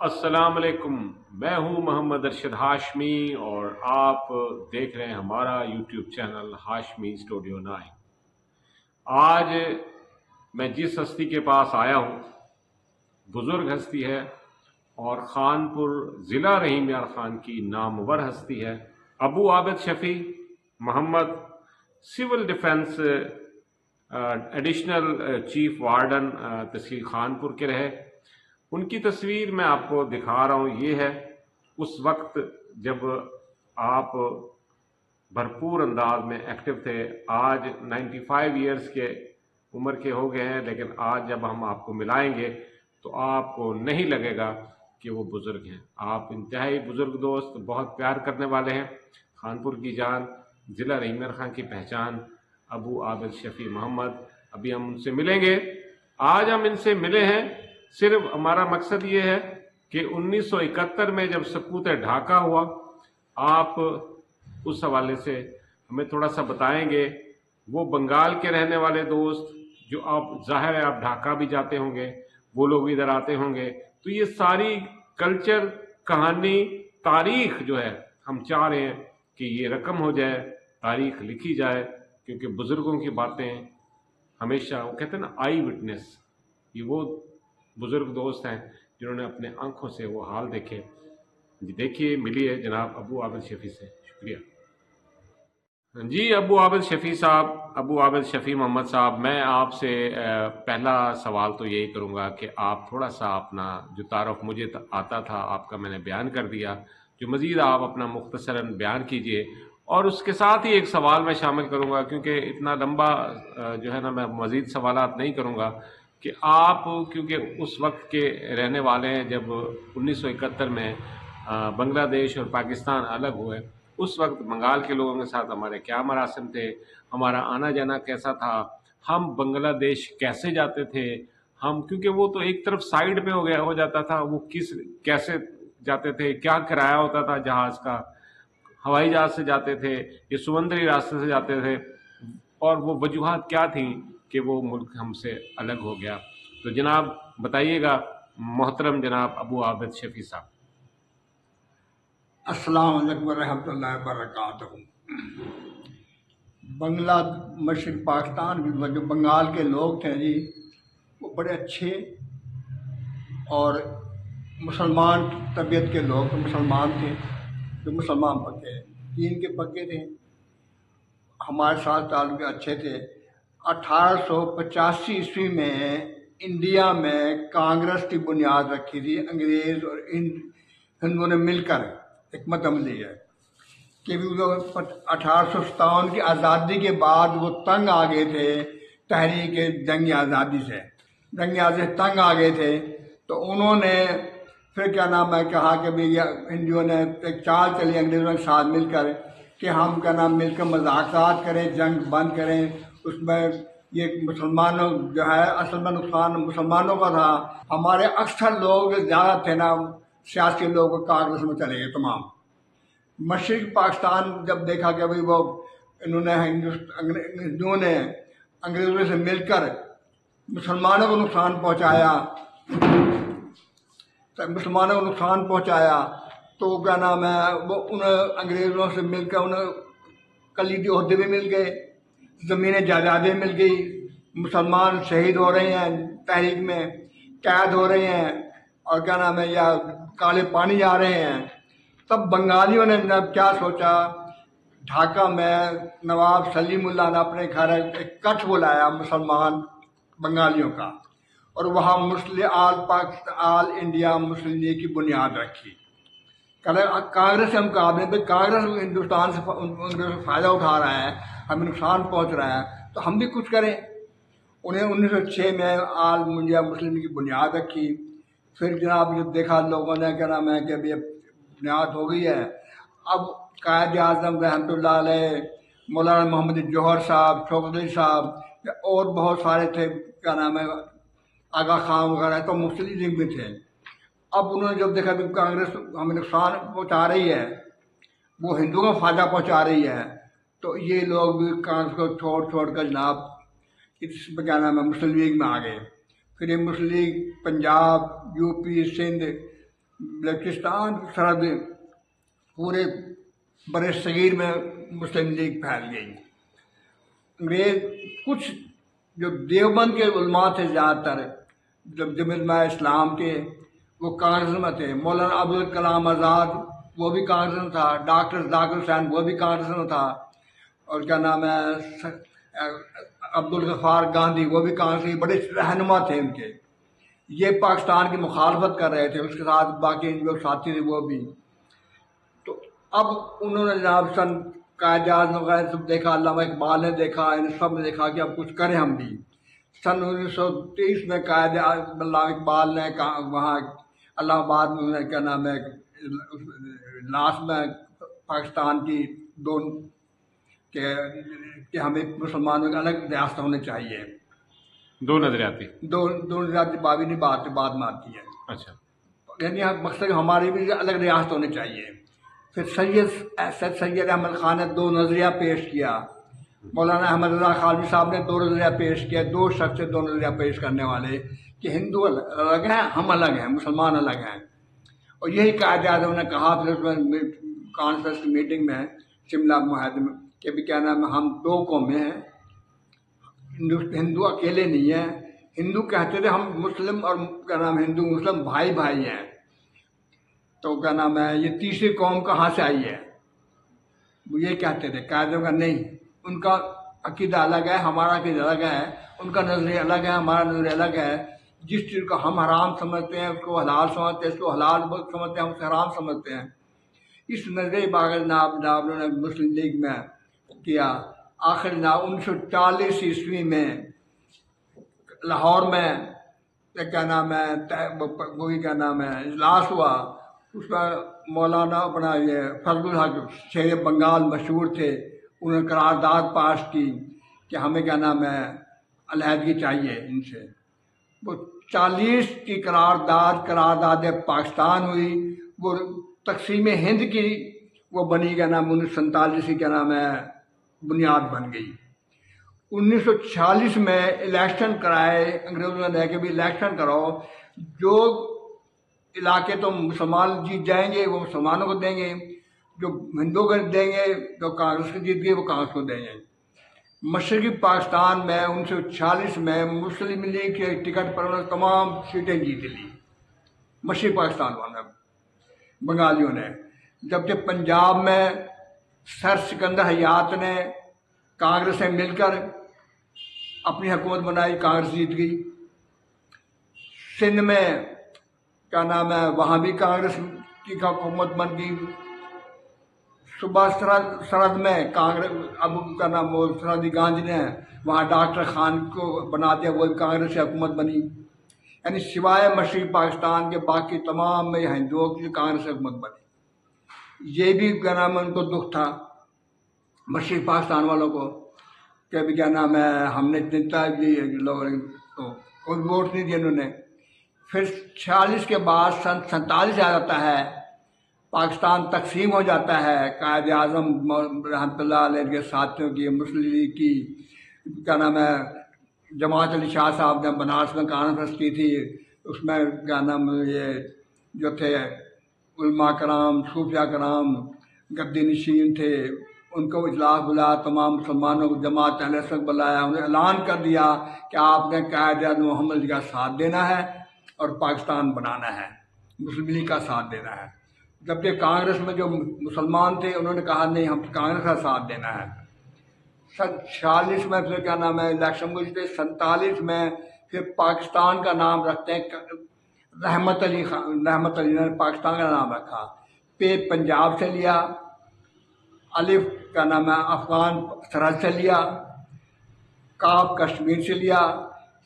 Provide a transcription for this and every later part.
السلام علیکم، میں ہوں محمد ارشد ہاشمی اور آپ دیکھ رہے ہیں ہمارا یوٹیوب چینل ہاشمی اسٹوڈیو 9۔ آج میں جس ہستی کے پاس آیا ہوں بزرگ ہستی ہے اور خانپور ضلع رحیم یار خان کی نامور ہستی ہے۔ Abu Abid Shafi Muhammad civil defence additional chief warden تحصیل خانپور کے رہے۔ ان کی تصویر میں آپ کو دکھا رہا ہوں، یہ ہے اس وقت جب آپ بھرپور انداز میں ایکٹیو تھے۔ آج 95 ایئرز کے عمر کے ہو گئے ہیں، لیکن آج جب ہم آپ کو ملائیں گے تو آپ کو نہیں لگے گا کہ وہ بزرگ ہیں۔ آپ انتہائی بزرگ دوست، بہت پیار کرنے والے ہیں۔ خانپور کی جان، ضلع رحیم یار خان کی پہچان ابو عابد شفیع محمد۔ ابھی ہم ان سے ملیں گے۔ آج ہم ان سے ملے ہیں، صرف ہمارا مقصد یہ ہے کہ 1971 میں جب سقوط ڈھاکہ ہوا، آپ اس حوالے سے ہمیں تھوڑا سا بتائیں گے۔ وہ بنگال کے رہنے والے دوست جو آپ ظاہر ہے آپ ڈھاکہ بھی جاتے ہوں گے، وہ لوگ ادھر آتے ہوں گے، تو یہ ساری کلچر، کہانی، تاریخ جو ہے ہم چاہ رہے ہیں کہ یہ رقم ہو جائے، تاریخ لکھی جائے، کیونکہ بزرگوں کی باتیں ہمیشہ، وہ کہتے ہیں نا آئی وٹنس، یہ وہ بزرگ دوست ہیں جنہوں نے اپنے آنکھوں سے وہ حال دیکھے۔ جی دیکھیے، ملیے جناب ابو عابد شفیع سے۔ شکریہ جی ابو عابد شفیع صاحب، ابو عابد شفیع محمد صاحب، میں آپ سے پہلا سوال تو یہی کروں گا کہ آپ تھوڑا سا اپنا جو تعارف مجھے آتا تھا آپ کا میں نے بیان کر دیا، جو مزید آپ اپنا مختصراً بیان کیجئے، اور اس کے ساتھ ہی ایک سوال میں شامل کروں گا، کیونکہ اتنا لمبا جو ہے نا میں مزید سوالات نہیں کروں گا، کہ آپ کیونکہ اس وقت کے رہنے والے ہیں جب 1971 میں بنگلہ دیش اور پاکستان الگ ہوئے۔ اس وقت بنگال کے لوگوں کے ساتھ ہمارے کیا مراسم تھے، ہمارا آنا جانا کیسا تھا، ہم بنگلہ دیش کیسے جاتے تھے، ہم کیونکہ وہ تو ایک طرف سائیڈ پہ ہو جاتا تھا، وہ کیسے جاتے تھے، کیا کرایہ ہوتا تھا جہاز کا، ہوائی جہاز سے جاتے تھے یا سمندری راستے سے جاتے تھے، اور وہ وجوہات کیا تھیں کہ وہ ملک ہم سے الگ ہو گیا۔ تو جناب بتائیے گا، محترم جناب ابو عابد شفیع صاحب۔ السلام علیکم ورحمۃ اللہ وبرکاتہ۔ بنگلہ مشرق پاکستان جو بنگال کے لوگ تھے جی، وہ بڑے اچھے اور مسلمان طبیعت کے لوگ، مسلمان تھے، جو مسلمان پکے، دین کے پکے تھے، ہمارے ساتھ تعلق اچھے تھے۔ 1885 عیسوی میں انڈیا میں کانگریس کی بنیاد رکھی تھی، انگریز اور ہندوؤں نے مل کر حکمت عملی ہے کہ 1857 کی آزادی کے بعد وہ تنگ آ گئے تھے تحریک جنگ آزادی سے، جنگ آزادی سے تنگ آ گئے تھے، تو انہوں نے پھر کیا نام ہے کہا کہ بھی ہندوؤں نے ایک چال چلی انگریزوں کے ساتھ مل کر کہ ہم کیا نام مل کر مذاکرات کریں، جنگ بند کریں۔ اس میں یہ مسلمانوں جو ہے اصل میں نقصان مسلمانوں کا تھا، ہمارے اکثر لوگ زیادہ تھے نا سیاسی لوگ کانگریس میں چلے گئے تمام۔ مشرق پاکستان جب دیکھا کہ بھائی وہ انہوں نے ہندوؤں نے انگریزوں سے مل کر مسلمانوں کو نقصان پہنچایا، تو کیا نام ہے وہ انہیں انگریزوں سے مل کر انہیں کلیدی عہدے بھی مل گئے، زمینیں جائیدادیں مل گئی، مسلمان شہید ہو رہے ہیں تحریک میں، قید ہو رہے ہیں، اور کیا نام ہے یا کالے پانی جا رہے ہیں۔ تب بنگالیوں نے جب کیا سوچا، ڈھاکہ میں نواب سلیم اللہ نے اپنے گھر ایک کٹھ بلایا مسلمان بنگالیوں کا، اور وہاں آل انڈیا مسلم لیگ کی بنیاد رکھی۔ کانگریس سے مقابلے میں کانگریس ہندوستان سے فائدہ اٹھا رہا ہے، ہمیں نقصان پہنچ رہا ہے، تو ہم بھی کچھ کریں۔ انہیں 1906 میں آل انڈیا مسلم لیگ کی بنیاد رکھی۔ پھر جناب جب دیکھا لوگوں نے کیا نام ہے کہ اب یہ بنیاد ہو گئی ہے، اب قائد اعظم رحمۃ اللہ علیہ، مولانا محمد جوہر صاحب، شوکت علی صاحب اور بہت سارے تھے، کیا نام ہے آغا خان وغیرہ، تو مسلم لیگ میں تھے۔ اب انہوں نے جب دیکھا کہ کانگریس ہمیں نقصان پہنچا رہی ہے، وہ ہندوؤں کو فائدہ پہنچا رہی ہے، تو یہ لوگ بھی کانگریس کو چھوڑ کر جناب اس میں کیا نام ہے مسلم لیگ میں آ گئے۔ پھر یہ مسلم لیگ پنجاب، یو پی، سندھ بلوچستان سرحد پورے بر صغیر میں مسلم لیگ پھیل گئی. انگریز کچھ جو دیوبند کے علماء تھے زیادہ تر جب جمعیت اسلام کے وہ کانگریس میں تھے. مولانا عبدالکلام آزاد وہ بھی کانگریس میں تھا. ڈاکٹر ذاکر حسین وہ بھی کانگریس میں تھا. اور کیا نام ہے عبدالغفار گاندھی وہ بھی کانگریس بڑے رہنما تھے ان کے. یہ پاکستان کی مخالفت کر رہے تھے. اس کے ساتھ باقی جو ساتھی تھے وہ بھی. تو اب انہوں نے جناب سن قائد اعظم وغیرہ سب دیکھا, علامہ اقبال نے دیکھا, ان سب نے دیکھا کہ اب کچھ کریں ہم بھی. سن 1930 میں قائد علامہ اقبال نے وہاں الہ آباد میں کیا نام ہے لاسٹ میں پاکستان کی دو کہ ہمیں مسلمانوں کی الگ ریاست ہونے چاہیے. دو نظریاتی بابی نہیں بعد میں آتی ہے. اچھا, یعنی مقصد ہماری بھی الگ ریاست ہونے چاہیے. پھر سید احمد خان نے دو نظریہ پیش کیا. مولانا احمد رضا خالوی صاحب نے دو نظریہ پیش کیا. دو شخص سے دو نظریہ پیش کرنے والے کہ ہندو الگ ہیں, ہم الگ ہیں, مسلمان الگ ہیں. اور یہی قائد اعظم نے کہا پھر اس میں کانفرنس کی میٹنگ میں شملہ معاہدے میں کہ بھی کیا نام ہے ہم دو قومیں ہیں, ہندو اکیلے نہیں ہیں. ہندو کہتے تھے ہم مسلم اور کیا نام ہندو مسلم بھائی بھائی ہیں. تو کیا نام ہے یہ تیسری قوم کہاں سے آئی ہے, وہ یہ کہتے تھے. قائد کا نہیں, ان کا عقیدہ الگ ہے, ہمارا عقیدہ الگ ہے, ان کا نظریہ الگ ہے, ہمارا نظریہ الگ ہے. جس چیز کو ہم حرام سمجھتے ہیں اس کو حلال سمجھتے ہیں, اس کو حلال سمجھتے ہیں ہم اسے حرام سمجھتے ہیں. اس نظریے باغ جناب نے مسلم لیگ میں کیا. آخر جناب 1940 عیسوی میں لاہور میں کیا نام ہے وہی کیا نام ہے اجلاس ہوا. اس میں مولانا اپنا یہ فضل الحق شیر بنگال مشہور تھے, انہوں نے قرارداد پاس کی کہ ہمیں کیا نام ہے علیحدگی چاہیے ان سے. وہ 40 کی قرارداد پاکستان ہوئی. وہ تقسیم ہند کی وہ بنی کیا نام 1947 کی کیا نام ہے بنیاد بن گئی. 1946 میں الیکشن کرائے انگریزوں نے کہ بھی الیکشن کرو, جو علاقے تو مسلمان جیت جائیں گے وہ مسلمانوں کو دیں گے, جو ہندوؤں کو دیں گے جو کانگریس کو جیت گئے وہ کانگریس کو دیں گے. مشرقی پاکستان میں 1946 میں مسلم لیگ کے ٹکٹ پر انہوں نے تمام سیٹیں جیت لی مشرقی پاکستان والوں بنگالیوں نے. جبکہ پنجاب میں سر سکندر حیات نے کانگریس سے مل کر اپنی حکومت بنائی, کانگریس جیت گئی. سندھ میں کیا نام ہے وہاں بھی کانگریس کی حکومت بن گئی. صوبہ سرحد میں کانگریس اب کا نام سرحدی گانج نے وہاں ڈاکٹر خان کو بنا دیا, وہ کانگریس سے حکومت بنی. یعنی سوائے مشرقی پاکستان کے باقی تمام میں ہندوؤں کی کانگریس سے حکومت بنی. یہ بھی کیا نام ہے ان کو دکھ تھا مشرقی پاکستان والوں کو کہ ابھی کیا نام ہے ہم نے جنتا لوگوں نے تو کوئی ووٹ نہیں دیے انہوں نے. پھر 46 کے بعد سن 47 آ جاتا ہے, پاکستان تقسیم ہو جاتا ہے. قائد اعظم رحمۃ اللہ علیہ کے ساتھیوں کی مسلم لیگ کی کیا نام ہے جماعت علی شاہ صاحب نے بنارس میں کانفرنس کی تھی. اس میں کیا نام یہ جو تھے علماء کرام صوفیہ کرام گدی نشین تھے, ان کو اجلاس بلایا, تمام مسلمانوں کو جماعت اہل سنت بلایا. انہیں اعلان کر دیا کہ آپ نے قائد اعظم محمد علی کا ساتھ دینا ہے اور پاکستان بنانا ہے, مسلم لیگ کا ساتھ دینا ہے. جبکہ کانگریس میں جو مسلمان تھے انہوں نے کہا نہیں ہم کانگریس کا ساتھ دینا ہے. سن 46 میں پھر کیا نام ہے الیکشن گزرتے. 47 میں پھر پاکستان کا نام رکھتے ہیں رحمت علی نے پاکستان کا نام رکھا. پے پنجاب سے لیا, الف کا نام ہے افغان سرحد سے لیا, کاف کشمیر سے لیا,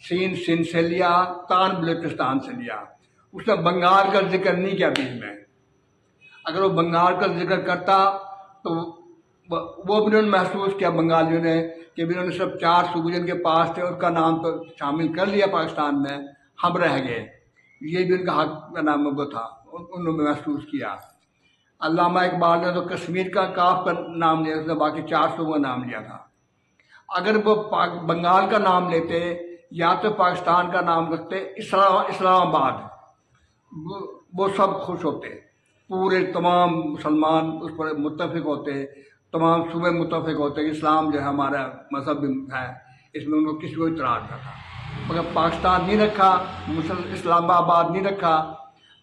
سین سندھ سے لیا, تان بلوچستان سے لیا. اس نے بنگال کا ذکر نہیں کیا بیچ میں. اگر وہ بنگال کا ذکر کرتا تو وہ بھی انہوں نے محسوس کیا بنگالیوں نے کہ بھی انہوں نے صرف 4 صوبے جن کے پاس تھے ان کا نام تو شامل کر لیا پاکستان میں, ہم رہ گئے. یہ بھی ان کا حق کا نام وہ تھا, انہوں نے محسوس کیا. علامہ اقبال نے تو کشمیر کا کاف کا نام لیا, اس نے باقی 4 صوبوں کا نام لیا تھا. اگر وہ بنگال کا نام لیتے یا تو پاکستان کا نام رکھتے اسلام آباد, وہ سب خوش ہوتے، پورے تمام مسلمان اس پر متفق ہوتے، تمام صوبے متفق ہوتے کہ اسلام جو ہے ہمارا مذہب ہے، اس میں ان کو کسی کو اعتراض نہ تھا۔ مگر پاکستان نہیں رکھا، اسلام آباد نہیں رکھا۔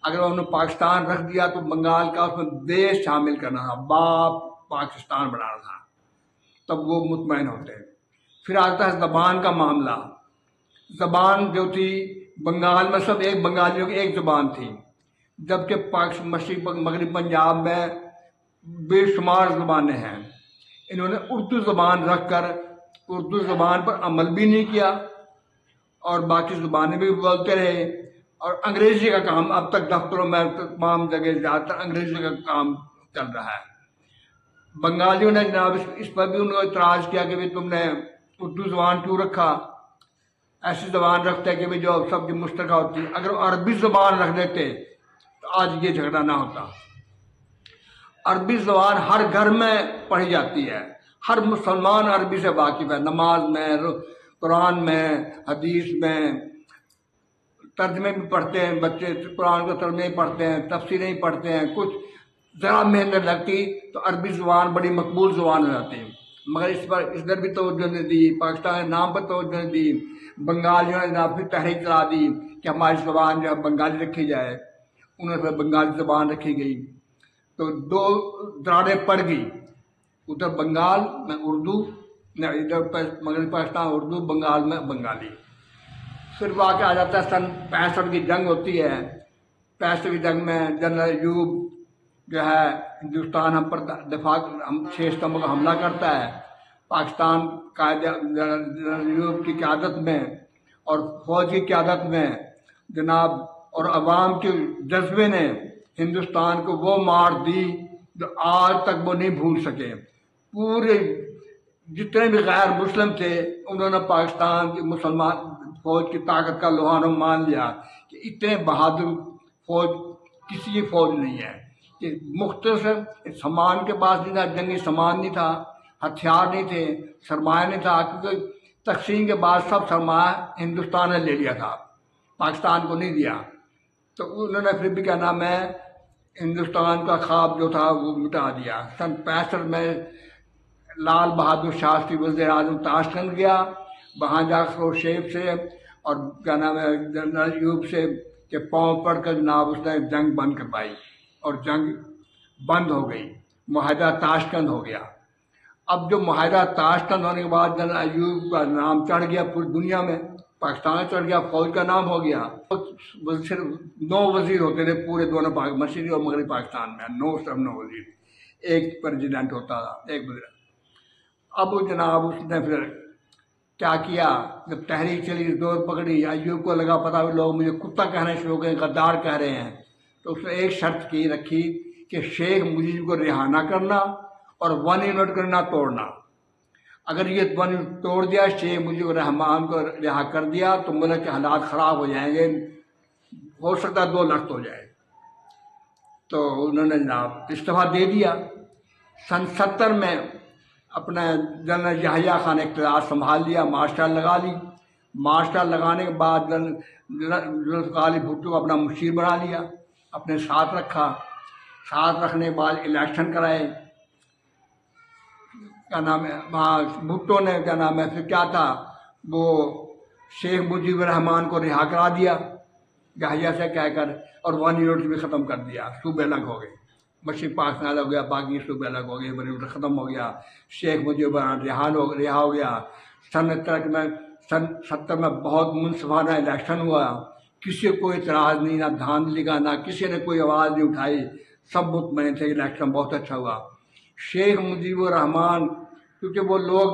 اگر انہوں نے پاکستان رکھ دیا تو بنگال کا اس میں دیش شامل کرنا تھا، باپ پاکستان بنانا تھا، تب وہ مطمئن ہوتے۔ پھر آتا ہے زبان کا معاملہ۔ زبان جو تھی بنگال میں سب ایک بنگالیوں کی ایک زبان تھی، جبکہ مشرق مغرب پنجاب میں بے شمار زبانیں ہیں۔ انہوں نے اردو زبان رکھ کر اردو زبان پر عمل بھی نہیں کیا اور باقی زبانیں بھی بولتے رہے، اور انگریزی کا کام اب تک دفتروں میں تمام جگہ زیادہ تر انگریزی کا کام چل رہا ہے۔ بنگالیوں نے جناب اس پر بھی ان کو اعتراض کیا کہ تم نے اردو زبان کیوں رکھا، ایسی زبان رکھتے ہیں کہ جو سب کی مشترکہ ہوتی۔ اگر وہ عربی زبان رکھ دیتے تو آج یہ جھگڑا نہ ہوتا۔ عربی زبان ہر گھر میں پڑھی جاتی ہے، ہر مسلمان عربی سے واقف ہے، نماز میں، قرآن میں، حدیث میں، ترجمے بھی پڑھتے ہیں بچے، قرآن کا ترجمے پڑھتے ہیں، تفسیریں پڑھتے ہیں۔ کچھ ذرا محنت لگتی تو عربی زبان بڑی مقبول زبان ہو جاتی، مگر اس پر ادھر بھی توجہ نہیں دی، پاکستان کے نام پر توجہ نہیں دی۔ بنگالیوں نے جناب پھر تحریک چلا دی کہ ہماری زبان جو ہے بنگالی رکھی جائے، انہوں نے پھر بنگالی زبان رکھی گئی، تو دو دراڑیں پڑ گئی، ادھر بنگال میں اردو، ادھر مغربی پاکستان اردو، بنگال میں بنگالی۔ پھر واقعہ آ جاتا ہے سن 65 کی جنگ ہوتی ہے۔ 65 کی جنگ میں جنرل ایوب جو ہے ہندوستان ہم پر دفاع 6 ستمبر کو حملہ کرتا ہے، پاکستان قائد جنرل ایوب کی قیادت میں اور فوج کی قیادت میں جناب، اور عوام کے جذبے نے ہندوستان کو وہ مار دی جو آج تک وہ نہیں بھول سکے۔ پورے جتنے بھی غیر مسلم تھے انہوں نے پاکستان کی مسلمان فوج کی طاقت کا لوہانو مان لیا کہ اتنے بہادر فوج کسی کی فوج نہیں ہے، کہ مختصر سامان کے پاس نہیں تھا، جنگی سامان نہیں تھا، ہتھیار نہیں تھے، سرمایہ نہیں تھا، کیونکہ تقسیم کے بعد سب سرمایہ ہندوستان نے لے لیا تھا، پاکستان کو نہیں دیا۔ تو انہوں نے پھر بھی کیا نام ہے ہندوستان کا خواب جو تھا وہ مٹا دیا۔ سن 65 میں لال بہادر شاستری وزیر اعظم تاشکند گیا، وہاں جا کر وہ شیخ سے اور کیا نام ہے جنرل ایوب سے کہ پاؤں پڑ کر جناب اس نے جنگ بند کروائی، اور جنگ بند ہو گئی، معاہدہ تاشکند ہو گیا۔ اب جو معاہدہ تاشکند ہونے کے بعد جنرل ایوب کا نام چڑھ گیا پوری دنیا میں، پاکستان چڑھ گیا، فوج کا نام ہو گیا۔ صرف 9 وزیر ہوتے تھے پورے دونوں مشرقی اور مغربی پاکستان میں، 9 وزیر، ایک پریزیڈنٹ ہوتا تھا، ایک وزیر۔ اب جناب اس نے پھر کیا کیا، جب تحریک چلی، زور پکڑی، ایوب کو لگا پتہ لوگ مجھے کتا کہنے شروع ہو گئے، غدار کہہ رہے ہیں، تو اس نے ایک شرط کی رکھی کہ شیخ مجیب کو رہا نہ کرنا اور 1 یونٹ کو نہ توڑنا۔ اگر یہ 1 یونٹ توڑ دیا، شیخ مجیب الرحمان کو رہا کر دیا تو ملک کے حالات خراب ہو جائیں گے، ہو سکتا ہے 2 لخت ہو جائے۔ تو انہوں نے جناب استعفیٰ دے دیا۔ سن 70 میں اپنا جنرل یحییٰ خان نے اقتدار سنبھال لیا، مارشل لگا لی۔ مارشل لگانے کے بعد ذوالفقار علی بھٹو کو اپنا مشیر بنا لیا، اپنے ساتھ رکھا۔ ساتھ رکھنے کے بعد الیکشن کرائے، کیا نام ہے وہاں بھٹو نے کیا نام ہے پھر کیا تھا وہ شیخ مجیب الرحمان کو رہا کرا دیا یحییٰ سے کہہ کر، اور 1 یونٹ بھی ختم کر دیا، صوبے الگ ہو گئے، مشرق پاکستان الگ ہو گیا، باقی صوبے الگ ہو گئے، 1 یونٹ ختم ہو گیا، شیخ مجیب الرحمان رہا ہو گیا۔ سن 70 میں بہت منصفانہ الیکشن ہوا، کسی کو کوئی اعتراض نہیں، نہ دھاندلی کا، نہ کسی نے کوئی آواز نہیں اٹھائی، سب مطمئن تھے کہ الیکشن بہت اچھا ہوا۔ شیخ مجیب الرحمان کیونکہ وہ لوگ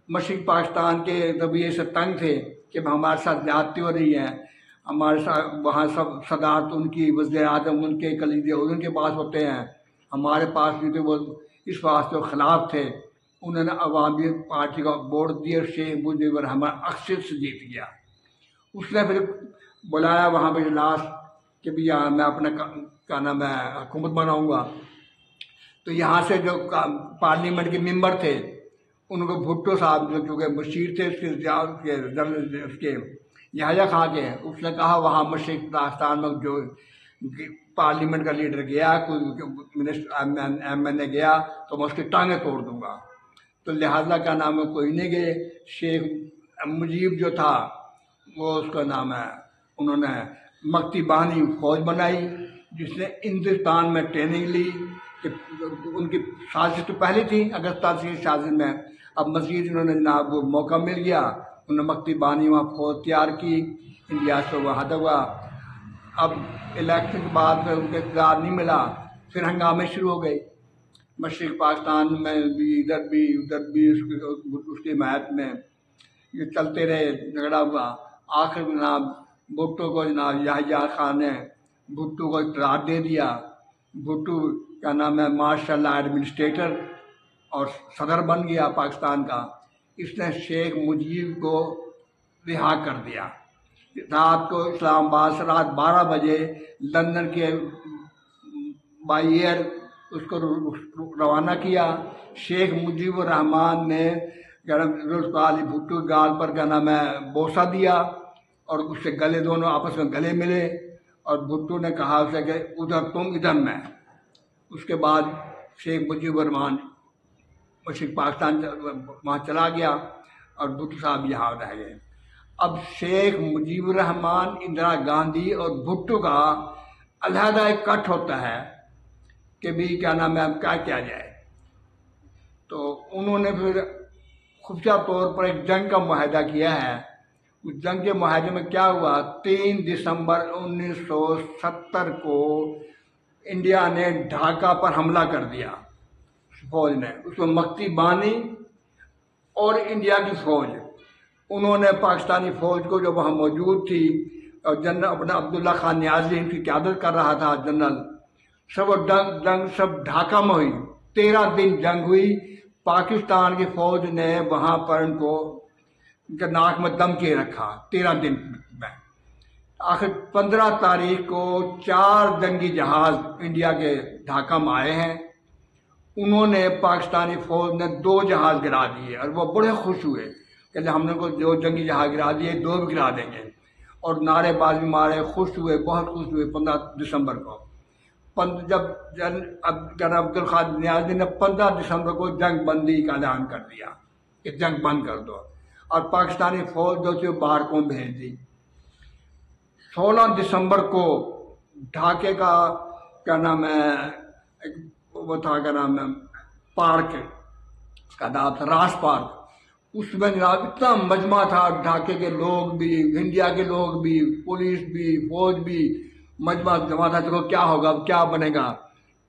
مشرق پاکستان کے رویے سے تنگ تھے کہ ہمارے ساتھ زیادتی ہو رہی ہے، ہمارے ساتھ وہاں سب صدارت ان کی، وزیر اعظم ان کے، کلیدی ان کے پاس ہوتے ہیں، ہمارے پاس بھی تھے، وہ اس واسطے خلاف تھے۔ انہوں نے عوامی پارٹی کا ووٹ دیا، شیخ مجیب الرحمان اکثریت سے جیت گیا۔ اس نے پھر بلایا وہاں پہ اجلاس کہ بھی یہاں میں اپنا کیا نام ہے حکومت بناؤں گا۔ تو یہاں سے جو پارلیمنٹ کے ممبر تھے ان کو بھٹو صاحب جو چونکہ مشیر تھے اس کے یحییٰ خان کے، اس نے کہا وہاں مشرق پاکستان میں جو پارلیمنٹ کا لیڈر گیا، کوئی منسٹر ایم این اے گیا تو میں اس کی ٹانگیں توڑ دوں گا. تو لہٰذا کا نام ہے کوئی نہیں گئے. شیخ مجیب جو تھا وہ اس کا نام ہے، انہوں نے مکتی بانی فوج بنائی جس نے ہندوستان میں ٹریننگ لی. کہ ان کی سازش تو پہلے تھی اگستہ کی سازش میں، اب مزید انہوں نے جناب وہ موقع مل گیا، انہوں نے مکتی بانی وہاں فوج تیار کی، انڈیا سے وہ ہٹا ہوا. اب الیکشن کے بعد میں ان کو اقتدار نہیں ملا، پھر ہنگامے شروع ہو گئے مشرق پاکستان میں بھی، ادھر بھی اس کی حمایت میں یہ چلتے رہے، جھگڑا ہوا. آخر جناب بھٹو کو جناب یحییٰ خان نے بھٹو کو اقتدار دے دیا. بھٹو کا نام ہے ماشاء اللہ ایڈمنسٹریٹر اور صدر بن گیا پاکستان کا. اس نے شیخ مجیب کو رہا کر دیا. رات کو اسلام آباد سے رات 12 بجے لندن کے بائی ایئر اس کو روانہ کیا. شیخ مجیب الرحمان نے ذوالفقار علی بھٹو کے گال پر کا نام ہے بوسہ دیا اور اس سے گلے، دونوں آپس میں گلے ملے اور بھٹو نے کہا اسے کہ ادھر تم ادھر میں. اس کے بعد شیخ مجیب الرحمان مشرق پاکستان وہاں چلا گیا اور بھٹو صاحب یہاں رہ گئے. اب شیخ مجیب الرحمان، اندرا گاندھی اور بھٹو کا علیحدہ ایک کٹ ہوتا ہے کہ بھی کیا نام ہے اب کیا کیا جائے. تو انہوں نے پھر خفیہ طور پر ایک جنگ کا معاہدہ کیا ہے. اس جنگ کے معاہدے میں کیا ہوا، 3 دسمبر 1970 کو انڈیا نے ڈھاکہ پر حملہ کر دیا فوج نے. اس میں مکتی بانی اور انڈیا کی فوج، انہوں نے پاکستانی فوج کو جو وہاں موجود تھی اور جنرل اپنا عبداللہ خان نیازی ان کی قیادت کر رہا تھا جنرل، سب جنگ سب ڈھاکہ میں ہوئی. 13 دن جنگ ہوئی. پاکستان کی فوج نے وہاں پر ان کو ناک میں دم کے رکھا 13 دن میں. آخر 15 تاریخ کو 4 جنگی جہاز انڈیا کے ڈھاکہ میں آئے ہیں. انہوں نے پاکستانی فوج نے 2 جہاز گرا دیے اور وہ بڑے خوش ہوئے کہ ہم نے کو 2 جنگی جہاز گرا دیے، 2 بھی گرا دیں گے، اور نعرے بازی مارے، خوش ہوئے، بہت خوش ہوئے. 15 دسمبر کو جب جناب عبدالخالق نیازی نے 15 دسمبر کو جنگ بندی کا اعلان کر دیا کہ جنگ بند کر دو، اور پاکستانی فوج جو تھی باہر کو بھیج دی. 16 دسمبر کو ڈھاکے کا کیا نام ہے وہ تھا کیا نام ہے پارک، اس کا نام تھا راس پارک. اس میں جناب اتنا مجمع تھا، ڈھاکے کے لوگ بھی، انڈیا کے لوگ بھی، پولیس بھی، فوج بھی مجمع جمع تھا. دیکھو کیا ہوگا، اب کیا بنے گا،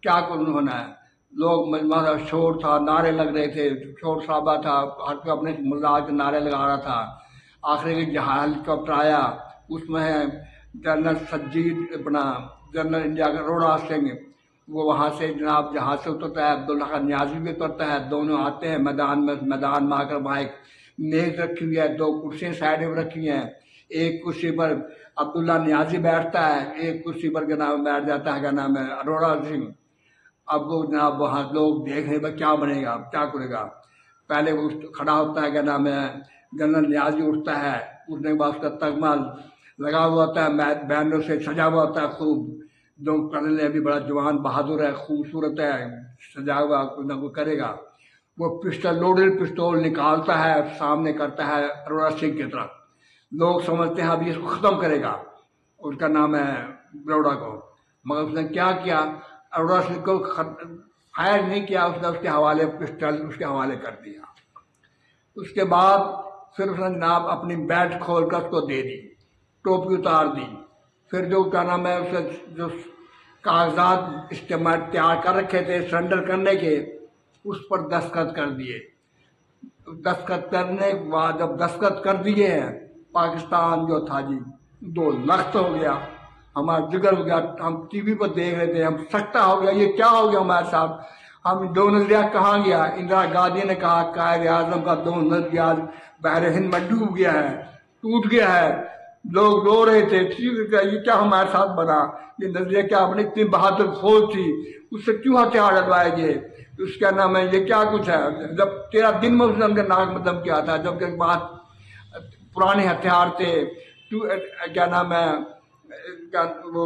کیا ہونا ہے. لوگ مجمع تھا، شور تھا، نعرے لگ رہے تھے، شور شرابہ تھا، ہر کوئی اپنے مزاج کے نعرے لگا رہا تھا. آخری کے جہاز ہیلی کاپٹر آیا، اس میں ہے جنرل سجید اپنا جنرل انڈیا کا اروڑا سنگھ، وہ وہاں سے جناب جہاز سے اترتا ہے. عبداللہ خان نیازی بھی اترتا ہے. دونوں آتے ہیں میدان میں آ کر وہاں ایک میز رکھی ہوئی ہے، 2 کرسیاں سائڈ میں رکھی ہیں. ایک کرسی پر عبداللہ نیازی بیٹھتا ہے، ایک کرسی پر کیا نام بیٹھ جاتا ہے کیا نام ہے اروڑا سنگھ. اب وہ جناب وہاں لوگ دیکھ رہے کیا بنے گا، کیا کرے گا. پہلے وہ کھڑا ہوتا ہے کیا نام ہے جنرل نیازی، اٹھتا ہے، اٹھنے کے بعد اس کا تغمہ لگا ہوا ہوتا ہے، بینروں سے سجا ہوا ہوتا ہے خوب. جو کرنل ابھی بڑا جوان بہادر ہے، خوبصورت ہے، سجا ہوا کوئی نہ کوئی کرے گا. وہ پسٹل، لوڈڈ پستول نکالتا ہے، سامنے کرتا ہے اروڑا سنگھ کی طرف. لوگ سمجھتے ہیں ابھی اس کو ختم کرے گا، اس کا نام ہے اروڑا کو، مگر اس نے کیا کیا، اروڑا سنگھ کو فائر نہیں کیا، اس نے اس کے حوالے پسٹل اس کے حوالے کر دیا. اس کے بعد پھر اس نے جناب اپنی بیلٹ کھول کر اس کو دے دی، ٹوپی اتار دی. پھر جو کیا نام ہے اسے جو کاغذات استعمال تیار کر رکھے تھے سرنڈر کرنے کے، اس پر دستخط کر دیے. دستخط کرنے کے بعد جب دستخط کر دیے ہیں، پاکستان جو تھا جی 2 لخت ہو گیا، ہمارا جگر ہو گیا. ہم ٹی وی پر دیکھ رہے تھے، ہم سکتہ ہو گیا، یہ کیا ہو گیا ہمارے ساتھ. ہم 2 نظریہ کہاں گیا. اندرا گاندھی نے کہا قائد اعظم کا 2 نظریہ بحر ہند میں ڈوب گیا ہے، ٹوٹ گیا ہے. لوگ رو رہے تھے، یہ کیا ہمارے ساتھ بنا، یہ نظریہ کیا، اپنی اتنی بہادر فوج تھی، اس سے کیوں ہتھیار ڈلوائے گئے، اس کا نام ہے یہ کیا کچھ ہے. جب 13 دن میں اس نے ان کے ناک میں دم کیا تھا، جب کہ بعد پرانے ہتھیار تھے، کیا نام ہے وہ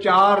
4